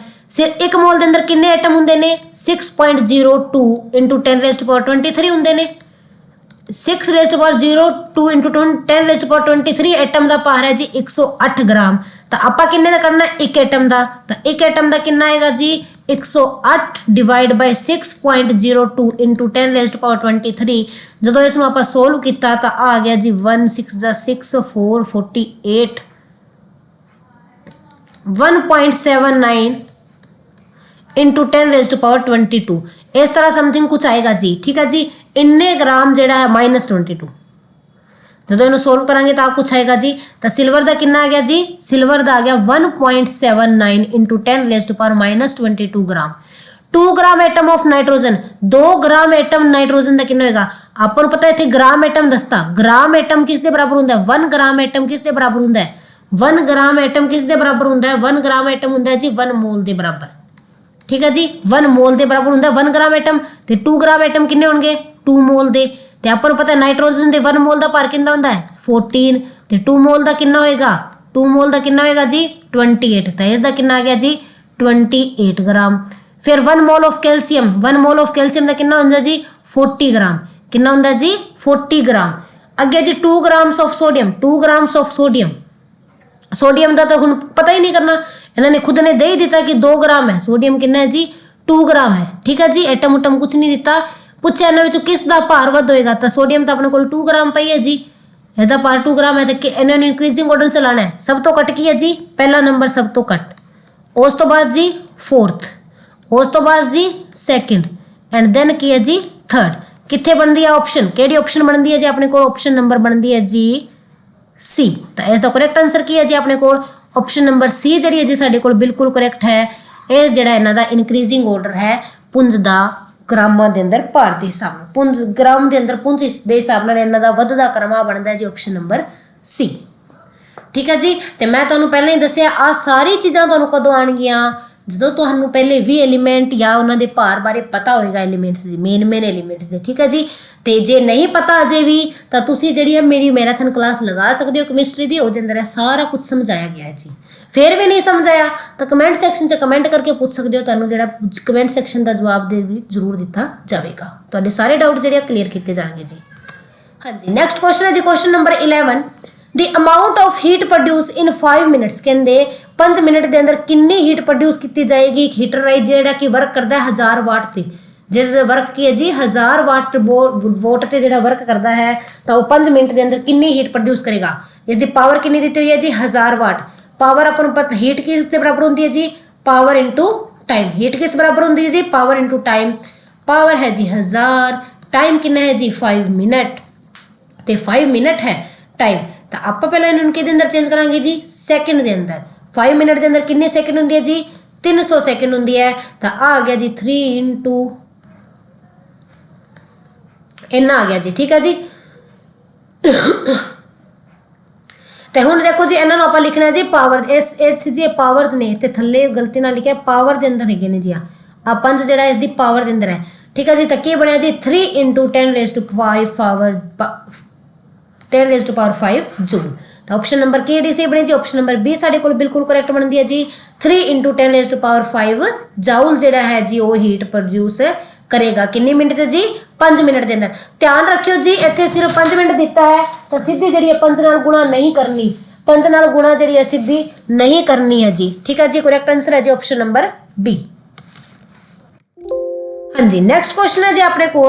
एक मोल के अंदर कितने एटम होंदे ने? 6.02 इंटू 10⁻23 होंदे ने। 6⁻02 इंटू 10⁻23 एटम का भार है जी 108 ग्राम। तो आपां किन्ने दा करना? एक एटम का। तो एक एटम का कितना आएगा जी? 108 डिवाइड बाय 6.02 इंटू 10⁻23। जो इसमें आप सोल्व किया तो आ गया जी 1 6 6 4 48 1.79 इंटू 10⁻22। इस तरह समथिंग कुछ आएगा जी। ठीक है जी, इन्ने ग्राम जोड़ा है -22। जो इन्हें सोल्व करांगे तो कुछ आएगा जी। तो सिल्वर का कितना आ गया जी? सिल्वर का आ गया 1.79 into 10⁻22 gram. 2 gram atom of nitrogen, 2 gram atom nitrogen का कितना होगा? आपको पता है इतने ग्राम एटम दसता। ग्राम एटम किस दे बराबर होंदा है? 1 ग्राम एटम किस दे बराबर होंदा है? 1 ग्राम एटम किस दे बराबर होंदा है? 1 ग्राम एटम होंदा है जी 1 मोल के बराबर। ठीक है जी, 1 मोल के बराबर होंदा 1 ग्राम एटम। तो 2 ग्राम एटम किन्ने होंगे? 2 मोल के। तो आपको पता है नाइट्रोजन के 1 मोल का भार कितना होंदा है? 14। तो 2 मोल का कितना होएगा? 2 मोल का कितना होएगा जी? 28। तो इसका कितना आ गया जी? 28 ग्राम। फिर 1 mole of calcium, 1 mole of calcium का कितना होंदा जी? 40 ग्राम। कितना होंदा जी? 40 ग्राम। अगे जी 2 grams of sodium, 2 grams of sodium. Sodium का तो हुण पता ही नहीं करना, इन्होंने खुद ने दे ही दिता कि 2 ग्राम है। सोडियम कितना है जी? 2 ग्राम है। ठीक है जी, एटम उटम कुछ नहीं दिता। पूछा इन्होंने विचों किस दा भार वध होएगा? तो सोडियम तो अपने को 2 ग्राम पई है जी, इसका भार 2 ग्राम है। तो इन्होंने इंक्रीजिंग ऑर्डर चलाना है। सब तो कट की है जी, पहला नंबर सब तो कट। उस तो बाद जी फोर्थ, उस तो बाद जी सैकेंड एंड देन की है जी थर्ड। कितने बनती है ऑप्शन, केड़ी ऑप्शन बनती है जी अपने को, ऑप्शन नंबर बनती है जी सी। तो इसका करेक्ट आंसर की है जी अपने को ऑप्शन नंबर सी जी है जी साडे कोल बिल्कुल करेक्ट है। ये जिहड़ा इन्हां दा इनक्रीजिंग ऑर्डर है पुंज दा ग्रामां दे अंदर भार दे हिसाब नाल, पुंज ग्राम दे अंदर पुंज दे हिसाब नाल इन्हां दा वधदा क्रम बनदा है जी ऑप्शन नंबर सी। ठीक है जी। तो मैं तुहानूं पहले ही दस्सिया आ सारी चीज़ां तुहानूं कदों आउणगीਆਂ ਜਦੋਂ ਤੁਹਾਨੂੰ ਪਹਿਲੇ ਵੀ ਐਲੀਮੈਂਟ ਜਾਂ ਉਹਨਾਂ ਦੇ ਭਾਰ ਬਾਰੇ ਪਤਾ ਹੋਏਗਾ, ਐਲੀਮੈਂਟਸ ਦੇ ਮੇਨ ਐਲੀਮੈਂਟਸ ਦੇ। ਠੀਕ ਹੈ ਜੀ। ਤੇ ਜੇ ਨਹੀਂ ਪਤਾ ਅਜੇ ਵੀ ਤਾਂ ਤੁਸੀਂ ਜਿਹੜੀ ਹੈ ਮੇਰੀ ਮੈਰਾਥਨ ਕਲਾਸ ਲਗਾ ਸਕਦੇ ਹੋ ਕੈਮਿਸਟਰੀ ਦੀ, ਉਹਦੇ ਅੰਦਰ ਸਾਰਾ ਕੁਝ ਸਮਝਾਇਆ ਗਿਆ ਹੈ ਜੀ। ਫਿਰ ਵੀ ਨਹੀਂ ਸਮਝ ਆਇਆ ਤਾਂ ਕਮੈਂਟ ਸੈਕਸ਼ਨ 'ਚ ਕਮੈਂਟ ਕਰਕੇ ਪੁੱਛ ਸਕਦੇ ਹੋ, ਤੁਹਾਨੂੰ ਜਿਹੜਾ ਕਮੈਂਟ ਸੈਕਸ਼ਨ ਦਾ ਜਵਾਬ ਦੇ ਵੀ ਜ਼ਰੂਰ ਦਿੱਤਾ ਜਾਵੇਗਾ। ਤੁਹਾਡੇ ਸਾਰੇ ਡਾਊਟ ਜਿਹੜੇ ਕਲੀਅਰ ਕੀਤੇ ਜਾਣਗੇ ਜੀ। ਹਾਂਜੀ, ਨੈਕਸਟ ਕੁਐਸਚਨ ਹੈ ਜੀ question number 11। The amount of heat produced in 5 minutes ਕਹਿੰਦੇ 5 ਮਿੰਟ ਦੇ ਅੰਦਰ ਕਿੰਨੀ ਹੀਟ ਪ੍ਰੋਡਿਊਸ ਕੀਤੀ ਜਾਏਗੀ ਇੱਕ ਹੀਟਰ ਰਾਈ ਜਿਹੜਾ ਕਿ ਵਰਕ ਕਰਦਾ ਹੈ 1000 ਵਾਟ ਤੇ। ਜਿਹਦਾ ਵਰਕ ਕੀ ਹੈ ਜੀ 1000 ਵਾਟ ਤੇ ਜਿਹੜਾ ਵਰਕ ਕਰਦਾ ਹੈ ਤਾਂ ਉਹ 5 ਮਿੰਟ ਦੇ ਅੰਦਰ ਕਿੰਨੀ ਹੀਟ ਪ੍ਰੋਡਿਊਸ ਕਰੇਗਾ। ਇਸ ਦੀ ਪਾਵਰ ਕਿੰਨੀ ਦਿੱਤੀ ਹੋਈ ਹੈ ਜੀ 1000 ਵਾਟ। ਪਾਵਰ ਆਪਾਂ ਨੂੰ ਪਤਾ ਹੀਟ ਕਿਸ ਦੇ ਬਰਾਬਰ ਹੁੰਦੀ ਹੈ ਜੀ, ਪਾਵਰ ਇਨਟੂ ਟਾਈਮ। ਹੀਟ ਕਿਸ ਬਰਾਬਰ ਹੁੰਦੀ ਹੈ ਜੀ, ਪਾਵਰ ਇਨਟੂ ਟਾਈਮ। ਪਾਵਰ ਹੈ ਜੀ 1000, टाइम कितना है जी 5 मिनट, तो 5 मिनट है टाइम। तो आप पहले इनके अंदर चेंज करांगे जी सैकेंड के अंदर। 5 मिनट के अंदर कितने सैकेंड होंगे जी 300 सैकेंड होंगी है। तो आ गया जी 3 इंटू इन्ना आ गया जी, ठीक है जी। तो हुण देखो जी इन्होंने आप लिखना है जी पावर, इस जी पावर्स ने इतने थले गलती ना लिखा पावर के अंदर है जी। आ 5 जो इसकी पावर के अंदर है, ठीक है जी। तो क्या बनया जी 3 इंटू 10⁵ पावर 10⁵ जूल। तो ऑप्शन नंबर के सही बने जी, ऑप्शन नंबर बी साढ़े को बिल्कुल करैक्ट बनती है जी। 3 इंटू 10⁵ जाउल जो है जी वो हीट प्रोड्यूस करेगा कितने मिनट से जी 5 मिनट के अंदर। ध्यान रखियो जी इतने सिर्फ 5 मिनट दिता है तो सीधी जी 5 नाल गुणा नहीं करनी, 5 नाल गुणा जी सीधी नहीं करनी है जी, ठीक है जी। करेक्ट आंसर है जी ऑप्शन नंबर बी। हाँ जी नेक्स्ट क्वेश्चन है जी अपने को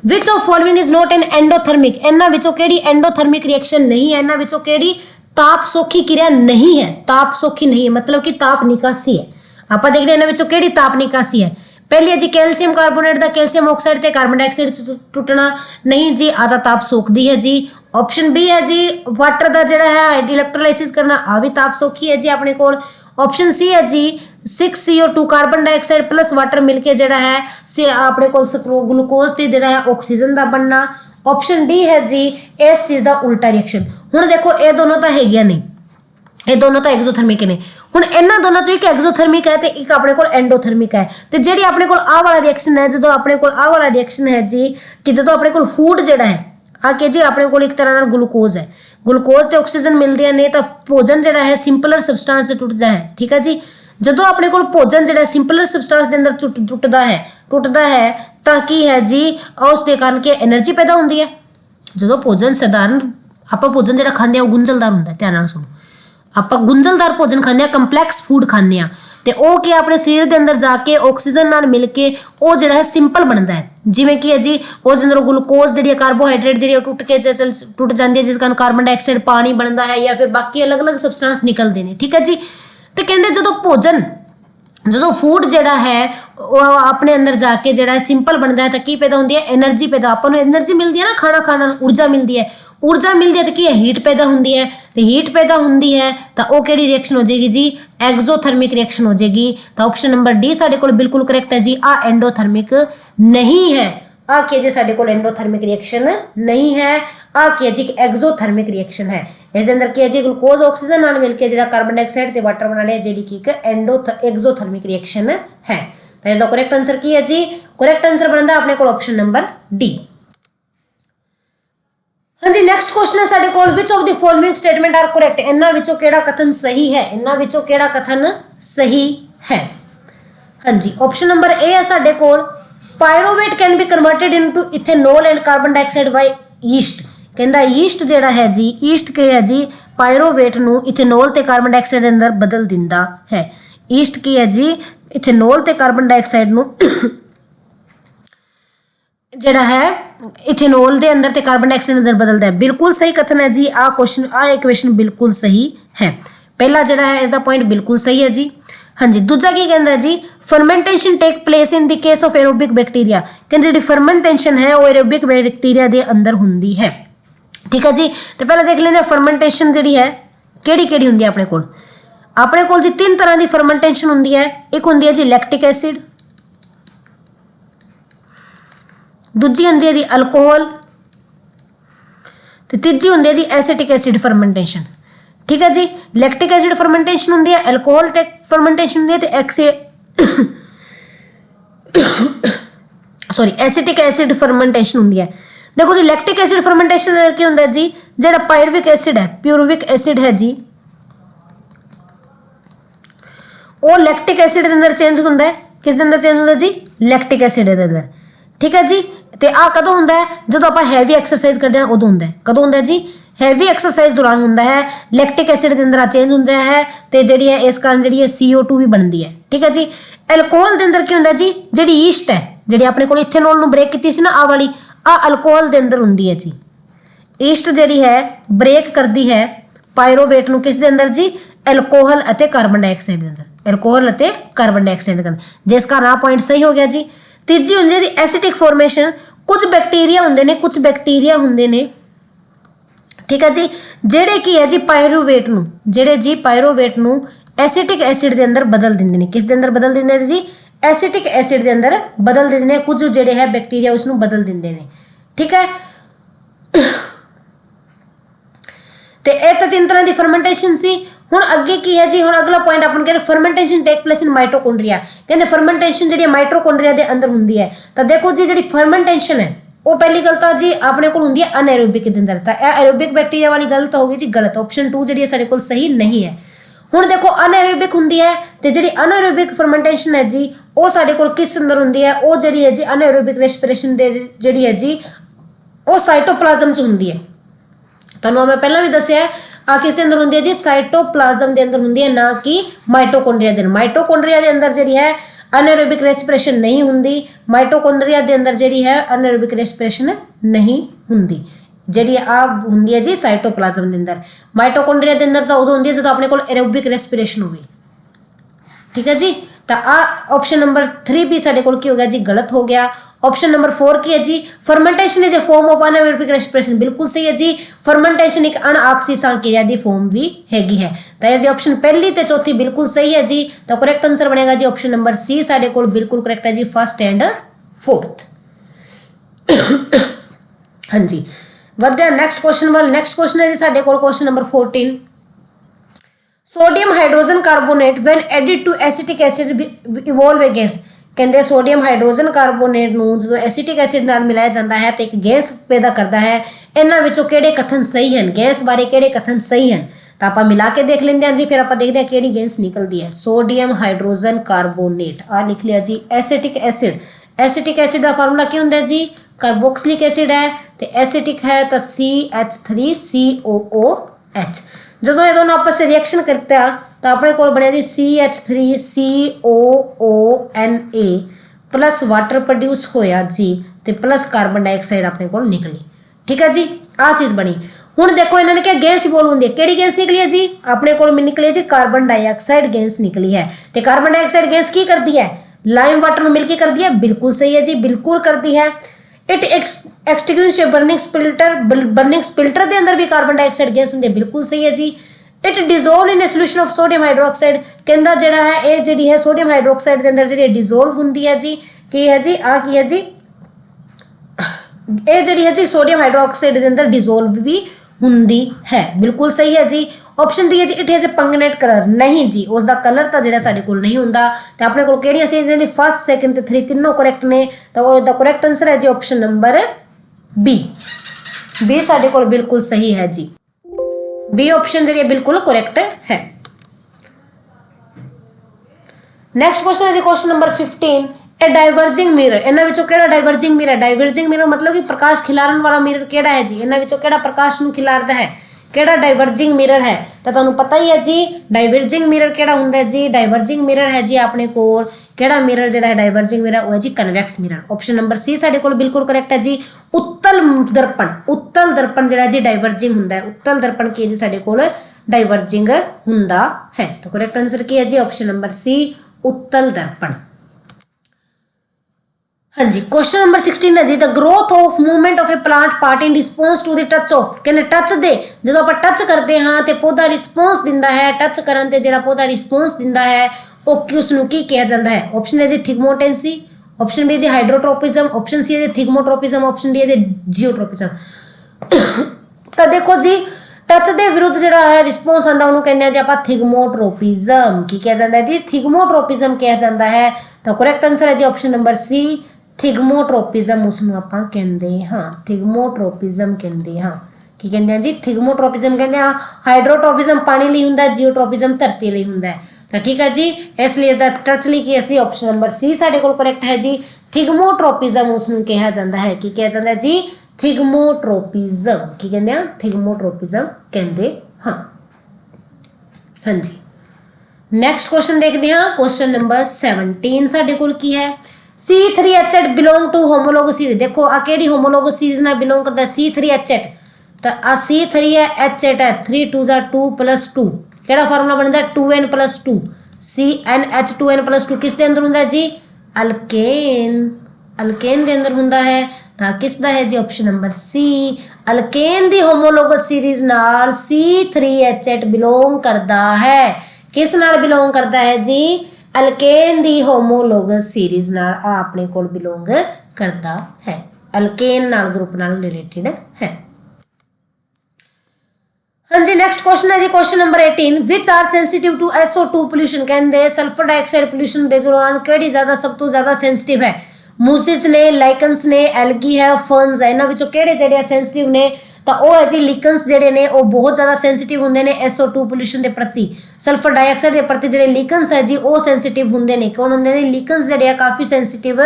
विच of following is not an endothermic. इन्हां विचों केड़ी एंडोथर्मिक रिएक्शन नहीं है, इन्हां विचों केड़ी ताप सोखी क्रिया नहीं है। ताप सोखी नहीं है मतलब कि ताप निकासी है। आप देख रहे हैं इन्हां विचों केड़ी ताप निकासी है। पहली है जी कैल्शियम कार्बोनेट का कैल्शियम ऑक्साइड ते कार्बन डाइऑक्साइड टूटना नहीं जी, आधा ताप सोखदी है जी। ऑप्शन बी है जी वाटर का जो है इलैक्ट्रोलाइसिस करना आ भी ताप सोखी है जी अपने को। ऑप्शन सी है जी 6CO2 carbon dioxide plus water मिलके जो है से अपने को ग्लूकोज से जो है ऑक्सीजन का बनना। ऑप्शन डी है जी इस चीज़ का उल्टा रिएक्शन। हुण देखो ये दोनों तो है नहीं, ये दोनों तो एक्सोथर्मिक ने। हुण इन्हां दोनों चों एक एक्सोथर्मिक है तो एक अपने को एंडोथर्मिक है। तो जी अपने को आ वाला रिएक्शन है, जो अपने को आ वाला रिएक्शन है जी कि जो अपने को फूड जो है आके जी अपने को एक तरह ग्लूकोज है, ग्लूकोज तो ऑक्सीजन मिलती है नहीं तो भोजन जो है सिंपलर सबसटेंस से टुटता है, ठीक है जी। जो अपने को भोजन जो सिंपलर सबसटेंस के अंदर टुटता है ताकि है जी उसके कारण के एनर्जी पैदा होती है। जो भोजन साधारण आप भोजन जो खाते हैं गुंझलदार होंगे, ध्यान सुनो आप गुंझलदार भोजन खाने कंपलैक्स फूड खाने तो वह क्या अपने शरीर के अंदर जाके ऑक्सीजन नाल मिल के वो जो है सिंपल बनता है। जिमें कि है जी वो जो अंदर ग्लूकोज जी कार्बोहाइड्रेट जी टुट के टुट जाती है जिस कारण कार्बन डाइऑक्साइड पानी बनता है या फिर बाकी अलग अलग सबसटेंस निकलते हैं, ठीक है जी। तो कहते जो भोजन जो फूड जोड़ा है वो अपने अंदर जाके जो सिंपल बनता है तो की पैदा होती है एनर्जी पैदा, अपन एनर्जी मिलती है ना खाना खाना ऊर्जा मिलती है, ऊर्जा मिलती है तो की हीट पैदा होती है। तो हीट पैदा होती है तो वो केड़ी रिएक्शन हो जाएगी जी एक्सोथर्मिक रिएक्शन हो जाएगी। तो ऑप्शन नंबर डी साढ़े को बिल्कुल करेक्ट है जी। आ एंडोथर्मिक नहीं है, आ के जी साढ़े को एंडोथर्मिक रिएक्शन नहीं है, आ के जी एक्सोथर्मिक रिएक्शन है। इस अंदर क्या जी ग्लूकोज ऑक्सीजन नाल मिलके जो कार्बन डाइऑक्साइड ते वाटर बनाने जी की एक्सोथर्मिक रिएक्शन है। तो इसका करेक्ट आंसर की है जी, करेक्ट आंसर बनता अपने को ऑप्शन नंबर डी। हाँ जी नेक्स्ट क्वेश्चन है साडे कोल which of the following statement are correct. इन्हां विचों केड़ा कथन सही है, इन्हां विचों केड़ा कथन सही है। हाँ जी ऑप्शन नंबर ए है साडे कोल pyruvate can be converted into ethanol and carbon dioxide by yeast. कहंदा ईस्ट जेड़ा है जी ईस्ट के है जी पायरोवेट नू इथेनॉल ते कार्बन डाइऑक्साइड के अंदर बदल दिंदा है। ईस्ट की है जी इथेनॉल ते कार्बन डाइऑक्साइड नू जेड़ा है इथेनॉल के अंदर ते कार्बन डाइऑक्साइड अंदर बदलता है। बिल्कुल सही कथन है जी। आ क्वेश्चन आ इक्वेशन बिल्कुल सही है। पहला जड़ा है इसका पॉइंट बिल्कुल सही है जी। हाँ जी, दूजा की कहता जी fermentation take place in the case of aerobic bacteria. कहते जी फर्मेंटेशन है वो एरोबिक बैक्टीरिया के अंदर होंगी है। ठीक है जी, तो पहले देख लेंगे फर्मेंटेशन जी है केड़ी होंगी अपने कोल जी। तीन तरह की फर्मेंटेशन होंगी है। एक होंगी है जी लैक्टिक एसिड, दूजी होंगी है जी अल्कोहल, तो तीजी होंगी है जी एसिटिक एसिड फर्मेंटेशन। ठीक है जी, लैक्टिक एसिड फर्मेंटेशन होंगी है, अल्कोहल फर्मेंटेशन होंगी है, सॉरी एसिटिक एसिड फर्मेंटेशन होंगी है। देखो जी लैक्टिक एसिड फर्मेंटेशन की होंगे जी जो पायरुविक एसिड है, प्यूरुविक एसिड है जी, वो लैक्टिक एसिड के अंदर चेंज होंगे है। किस दे अंदर चेंज होंगे जी? लैक्टिक एसिड के अंदर। ठीक है जी, तो आ कदों होंगे है जो आप हैवी एक्सरसाइज करते हैं उदों होंगे। कदों होंगे जी? हैवी एक्सरसाइज दौरान होंगे है, लैक्टिक एसिड के अंदर चेंज होंगे है, तो जी है इस कारण जी CO2 भी बनती है। ठीक है जी, अल्कोहल के अंदर की होंगे जी जी ईस्ट है जी अपने को इथेनॉल ब्रेक की सी ना आ वाली, आ अल्कोहल के अंदर होंगी है जी। ईस्ट जी है ब्रेक करती है पायरोवेट को किस दे अंदर जी? अल्कोहल और कार्बन डाइऑक्साइड के अंदर, अल्कोहल और कार्बन डाइऑक्साइड के अंदर, जिसका ना पॉइंट सही हो गया जी। तीजी होंगी जी एसिटिक फॉर्मेशन। कुछ बैक्टीरिया होंगे ने, कुछ बैक्टीरिया होंगे ने, ठीक है जी, जेड़े की है जी पायरोवेट नू, जेड़े जी पायरोवेट नू एसिटिक एसिड के अंदर बदल देंगे ने। किस दे अंदर बदल देंगे जी? एसिटिक एसिड के अंदर बदल देंगे ने। कुछ जेड़े है बैक्टीरिया उसनू बदल देंगे ने। ठीक है, तो यह तो तीन तरह की फर्मेंटेशन सी। हुण अगे की है जी, हुण अगला पॉइंट अपन कह रहे fermentation take place in mitochondria. कहते फर्मेंटेशन जी माइटोकॉन्ड्रिया के अंदर होंगी है। तो देखो जी जी फर्मेंटेशन है वो पहली गल तो जी अपने को होंगी है अनएरोबिक के अंदर। तो एरोबिक बैक्टीरिया वाली गल तो होगी जी गलत, ऑप्शन 2 जी साडे कोल सही नहीं है। हुण देखो अनएरोबिक होंगी है, तो जी अनएरोबिक फर्मेंटेशन है जी वो साडे कोल किस अंदर होंगी है? वो जी है जी अनएरोबिक रेस्पिरेशन जी है जी वो साइटोप्लाज्म च होंगी है। तुहानूं मैं पहला भी दस्सिया आ किस दे अंदर होंदी है जी? साइटोप्लाज्म दे अंदर होंदी है, ना कि माइटोकॉन्ड्रिया दे। माइटोकॉन्ड्रिया दे अंदर जी है अनएरोबिक रेस्पिरेशन नहीं होंदी। माइटोकॉन्ड्रिया दे अंदर जी है अनएरोबिक रेस्पिरेशन नहीं होंदी। जी आ होंदी है जी साइटोप्लाज्म दे अंदर। माइटोकॉन्ड्रिया दे अंदर तो उदों होंदी है जदों अपने कोल एरोबिक रेस्पिरेशन होवे। ठीक है जी, तो आ ऑप्शन नंबर 3 भी साडे कोल की हो गया जी गलत हो गया। ऑप्शन नंबर 4 की है जी fermentation is a form of anaerobic respiration, बिल्कुल सही है जी। फर्मेंटेशन एक अनऑक्सीसन क्रिया की फॉर्म भी हैगी है। तो यदि ऑप्शन पहली ते चौथी बिल्कुल सही है जी, तो करेक्ट आंसर बनेगा जी ऑप्शन नंबर सी साडे कोल बिल्कुल करेक्ट है जी, फर्स्ट एंड फोर्थ। हाँ जी, वधदे नेक्स्ट क्वेश्चन वाल। नेक्स्ट क्वेश्चन है जी साडे कोल question number 14। Sodium hydrogen carbonate when added to acetic acid evolve a gas. कहते सोडियम हाइड्रोजन कार्बोनेट नूं जो एसिटिक एसिड नाल मिलाया जाता है तो एक गैस पैदा करता है। इन्हां विचों किहड़े कथन सही हैं? गैस बारे किहड़े कथन सही हैं? तो आप मिला के देख लेंगे हैं जी, फिर आप देखते हैं किहड़ी गैस निकलती है। सोडियम हाइड्रोजन कार्बोनेट आ लिख लिया जी। एसिटिक एसिड, एसिटिक एसिड का फार्मूला क्या होंदा है जी? कार्बोक्सिलिक एसिड है, तो एसिटिक है तो CH3COOH। जो ये दोनों आपस में रिएक्शन करते हैं तो अपने को बने जी CH3COONA प्लस वाटर प्रोड्यूस होया जी, तो प्लस कार्बन डाइऑक्साइड अपने को निकली। ठीक है जी, आ चीज़ बनी। हुण देखो इन्होंने क्या गैस बोल होंगी है, केड़ी गैस निकली है जी? अपने को निकली है जी कार्बन डाइऑक्साइड गैस निकली है। तो कार्बन डाइऑक्साइड गैस की करती है? लाइम वाटर में मिलकर कर दिया, बिल्कुल सही है जी, बिल्कुल करती है। इट एक्सटिंग्विश बर्निंग स्पिल्टर, बर्निंग स्पिल्टर के अंदर भी कार्बन डाइऑक्साइड गैस होंगी है, बिल्कुल सही है जी। It dissolve in a solution of sodium hydroxide. कहता जड़ा है ये जी है सोडियम हाइड्रोक्साइड के अंदर जी डिजोल्व होंगी है जी। की है जी? आ की है जी? ये जी है जी सोडियम हाइड्रोक्साइड के अंदर डिजोल्व भी होंगी है, बिल्कुल सही है जी। ऑप्शन डी है जी इट हैज ए पंगनेट कलर। नहीं जी, उसका कलर तो जो साढ़े को नहीं होंगे। तो अपने को केड़ियां सी जी फर्स्ट सैकेंड ते 3 तीनों करेक्ट ने। तो द करेक्ट आंसर है जी ऑप्शन नंबर बी। बी साढ़े को बिल्कुल सही है जी, बी ऑप्शन जी बिल्कुल करेक्ट है। नेक्स्ट क्वेश्चन है जी question number 15। A diverging mirror, इन्हां विचों केड़ा डाइवर्जिंग मिरर? डाइवर्जिंग मिरर मतलब कि प्रकाश खिलारन वाला मिरर केड़ा है जी? इन्हां विचों केड़ा प्रकाश नूं खिलारदा है? केड़ा डाइवर्जिंग मिरर है? तो तुहानूं पता ही है जी डाइवर्जिंग मिरर केड़ा हुंदा है जी? डाइवर्जिंग मिरर है जी अपने कोल केड़ा मिरर जिहड़ा है डाइवर्जिंग मिरर वो है जी convex mirror. Option number C साडे कोल बिल्कुल करेक्ट है जी। उत्तल दर्पण, उत्तल दर्पण जिहड़ा जी डाइवर्जिंग हुंदा है। उत्तल दर्पण की है जी साडे कोल डाइवर्जिंग हुंदा है। तो करेक्ट आंसर की है जी ऑप्शन नंबर सी उत्तल दर्पण। हाँ जी क्वेश्चन नंबर 16 है जी the growth of movement of a plant part in response to the touch of कहते टच दे जो आप टच करते हाँ तो पौधा रिस्पॉन्स दिंदा है टच करन ते जिहड़ा पौधा रिस्पॉन्स दिंदा है उसनूं की कहा जाता है। ऑप्शन है जी थिगमोटेंसी, ऑप्शन बी है जी हाइड्रोट्रोपिज्म, ऑप्शन सी है जी थिगमोट्रोपिज्म, ऑप्शन डी है जी जियोट्रोपिज्म। तो देखो जी टच के विरुद्ध जो है रिस्पॉन्स आता उन्होंने कहने जी आप थिगमोट्रोपिज्म की कहा जाता है जी थिगमोट्रोपिज्म कहा जाता है। तो करेक्ट आंसर है जी ऑप्शन नंबर सी थिगमोट्रोपिज्म उसनूं आपां कहंदे हां थिगमोट्रोपिज्म कहंदे हां की कहंदे जी थिगमोट्रोपिज्म कहंदे हां। हाइड्रोट्रोपिज्म पानी लई हुंदा है जियोट्रोपिज्म धरती लई हुंदा है। तो ठीक है जी इसलिए इसका टच लई की असली ऑप्शन नंबर सी साडे कोल करेक्ट है जी थिगमोट्रोपिज्म उसनूं कहा जाता है की कहा जाता है जी थिगमोट्रोपिज्म की कहंदे हां थिगमोट्रोपिज्म कहंदे हां। हाँ जी नैक्सट क्वेश्चन देखते हैं क्वेश्चन नंबर 17 साडे कोल की है C3H8 belong to homologous series. देखो आ केड़ी होमोलोगस सीरीज ना बिलोंग करता है C3H8 तो आ C3 है H8 है 3 2 2 + 2 केड़ा फार्मूला बनता है 2n + 2 CnH2n + 2 किस दे अंदर हुंदा है जी अल्केन अल्केन दे अंदर हुंदा है। तो किस दा है जी ऑप्शन नंबर सी अल्केन दी होमोलोगस सीरीज नाल C3H8 बिलोंग करता है। किस नाल बिलोंग करता है जी अल्केन दी होमोलोगस सीरीज नाल अपने कोल बिलोंग करता है अल्केन नाल ग्रुप नाल रिलेटेड है। हाँ जी नेक्स्ट क्वेश्चन है जी question number 18 which are sensitive to SO2 pollution कहते सल्फर डाइऑक्साइड पोल्यूशन के दौरान केड़ी ज्यादा सब तो ज्यादा सेंसिटिव है मूसिस ने लाइकन्स ने एल्गी है फर्न्स है इन्हां विचों केड़े जेडे सेंसिटिव ने तो वह है जी लिकन्स जेडे ने वो बहुत ज़्यादा सेंसिटिव होंगे ने SO2 पोल्यूशन के प्रति सल्फर डाइऑक्साइड के प्रति जेडे लिकन्स है जी वो सेंसिटिव होंगे ने कौन होंगे ने लिकन्स जेडे है काफ़ी सेंसिटिव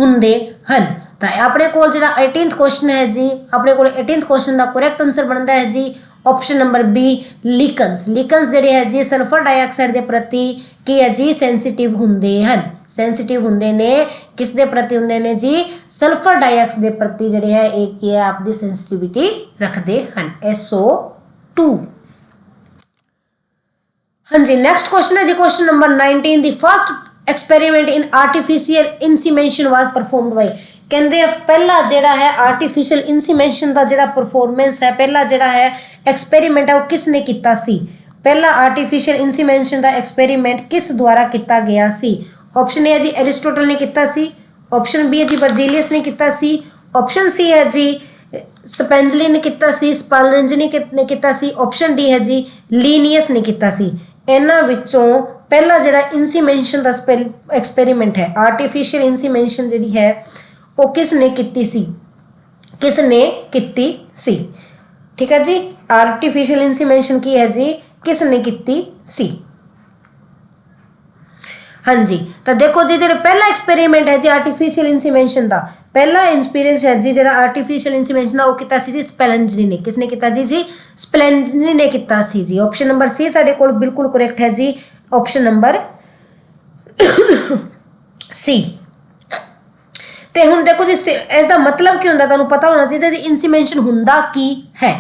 होंगे हैं। तो अपने को जो 18th क्वेश्चन है जी अपने को 18th क्वेश्चन का करेक्ट आंसर बनता है जी ऑप्शन नंबर बी लिकन्स। लिकन्स जेडे है जी सल्फर डाइऑक्साइड के प्रति की है जी सेंसिटिव होंगे हैं सेंसिटिव होंगे ने किस दे प्रति होंगे ने जी सल्फर डाइऑक्साइड के प्रति जेडे है एक की है आपकी सेंसिटिविटी रखते हैं SO2। हाँ जी नेक्स्ट क्वेश्चन है जी question number 19 the first experiment in artificial insemination was performed by कहते पहला जोड़ा है आर्टिफिशियल इंसीमेशन का जोड़ा परफॉर्मेंस है पहला जोड़ा है एक्सपेरीमेंट है वो किसने किया सी पहला आर्टिफिशियल इंसीमेशन का एक्सपेरीमेंट किस द्वारा किया गया सी। ऑप्शन ए है जी एरिस्टोटल ने किया सी, ऑप्शन बी है जी बर्जीलियस ने किया सी, ऑप्शन सी है जी स्पेंजली ने किया सी, स्पालेंजनी ने किया सी, ऑप्शन डी है जी लीनियस ने किया सी। इन्हां विचों पहला जोड़ा इंसीमेशन का एक्सपेरीमेंट है आर्टिफिशियल इंसीमेशन जी है वो किसने की सी किसने की सी। ठीक है जी आर्टिफिशियल इंसीमेशन की है जी किसने की सी। हाँ जी तो देखो जी जो पहला एक्सपेरीमेंट है जी आर्टिफिशियल इंसीमेशन का पहला एक्सपीरियंस है जी जो आर्टिफिशियल इंसीमेशन का वो किया जी स्पेलेंजनी ने किसने किया जी स्पेलेंजनी ने किया सी जी। ऑप्शन नंबर सी साडे कोल बिल्कुल करेक्ट है जी ऑप्शन नंबर सी। ते हुण देखो जी इसका मतलब की होंदा तुहानूं पता होना चाहिए इंसीमेशन हुंदा की है।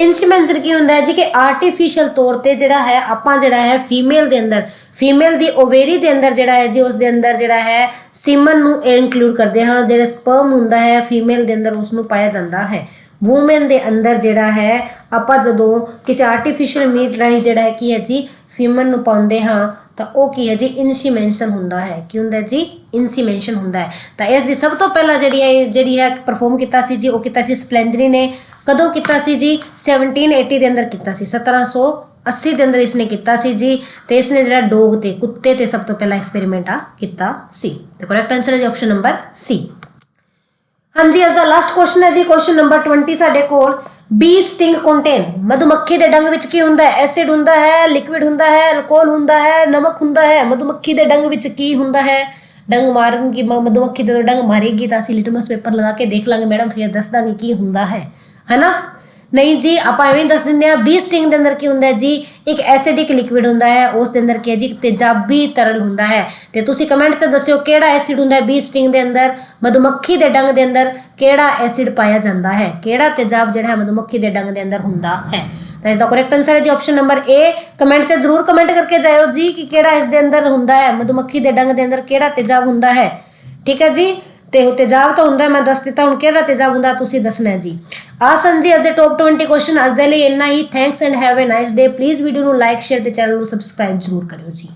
इंसीमेशन की होंदा है जी कि आर्टिफिशियल तौर पर जिहड़ा है आपां जिहड़ा है फीमेल दे अंदर फीमेल दी ओवेरी दे अंदर जिहड़ा है जी उस दे अंदर जिहड़ा है सीमन नूं इंक्लूड करदे हां जिहड़ा स्पर्म हुंदा है फीमेल दे अंदर उसनूं पाया जांदा है। वूमेन दे अंदर जिहड़ा है आपां जदों किसी आर्टिफिशियल मीट राहीं जिहड़ा है की है जी फीमन नूं पाउंदे हां तो वो की है जी इंसीमेशन हुंदा है की हुंदा है जी इंसीमेशन हुंदा है। तो इसकी सब तो पहला जी है परफॉर्म किया सी जी वो किया सी स्पेलेंजनी ने कदों किया सी जी 1780 के अंदर किया सी 1780 के अंदर इसने किया सी जी। तो इसने जो डोग ते कुत्ते ते सब तो पहला एक्सपेरीमेंट किया सी। तो करेक्ट आंसर है जी ऑप्शन नंबर सी। हाँ जी इसका लास्ट क्वेश्चन है जी क्वेश्चन नंबर 20 साडे कोल बी स्टिंग कंटेन मधुमक्खी के डंग विच की हुंदा है एसिड हुंदा है लिक्विड हुंदा है अल्कोहल हुंदा है नमक हुंदा है मधुमक्खी के डंग विच की हुंदा है। डंग मारन की मधुमक्खी जो डंग मारेगी तो असं लिटमस पेपर लगा के देख लांगे मैडम फिर दस देंगे की हुंदा है ना। नहीं जी आप एवं दस देंगे बी स्टिंग के अंदर की हुंदा है जी एक एसिडिक लिक्विड हुंदा है उस अंदर की है जी तेजाबी तरल हुंदा है। तो तुसी कमेंट से दस्यो केड़ा एसिड हुंदा है बी स्टिंग के अंदर मधुमक्खी के डंग के अंदर केड़ा एसिड पाया जाता है केड़ा तेजाब जिहड़ा मधुमक्खी के डंग के अंदर हुंदा है। ਤਾਂ ਇਸ ਦਾ ਕਰੈਕਟ ਆਨਸਰ ਹੈ ਜੀ ਆਪਸ਼ਨ ਨੰਬਰ ਏ। ਕਮੈਂਟ 'ਚ ਜ਼ਰੂਰ ਕਮੈਂਟ ਕਰਕੇ ਜਾਇਓ ਜੀ ਕਿ ਕਿਹੜਾ ਇਸ ਦੇ ਅੰਦਰ ਹੁੰਦਾ ਹੈ, ਮਧੂਮੱਖੀ ਦੇ ਡੰਗ ਦੇ ਅੰਦਰ ਕਿਹੜਾ ਤੇਜ਼ਾਬ ਹੁੰਦਾ ਹੈ। ਠੀਕ ਹੈ ਜੀ, ਤੇ ਤੇਜ਼ਾਬ ਤਾਂ ਹੁੰਦਾ ਮੈਂ ਦੱਸ ਦਿੱਤਾ, ਹੁਣ ਕਿਹੜਾ ਤੇਜ਼ਾਬ ਹੁੰਦਾ ਤੁਸੀਂ ਦੱਸਣਾ ਹੈ ਜੀ। ਆ ਸਨ ਜੀ ਅੱਜ ਦੇ ਟੌਪ 20 ਕੁਐਸਚਨ। ਅੱਜ ਦੇ ਲਈ ਇੰਨਾ ਹੀ। Thanks and have a nice day. Please video ਨੂੰ ਲਾਈਕ, ਸ਼ੇਅਰ ਤੇ ਚੈਨਲ ਨੂੰ ਸਬਸਕ੍ਰਾਈਬ ਜ਼ਰੂਰ ਕਰਿਓ ਜੀ।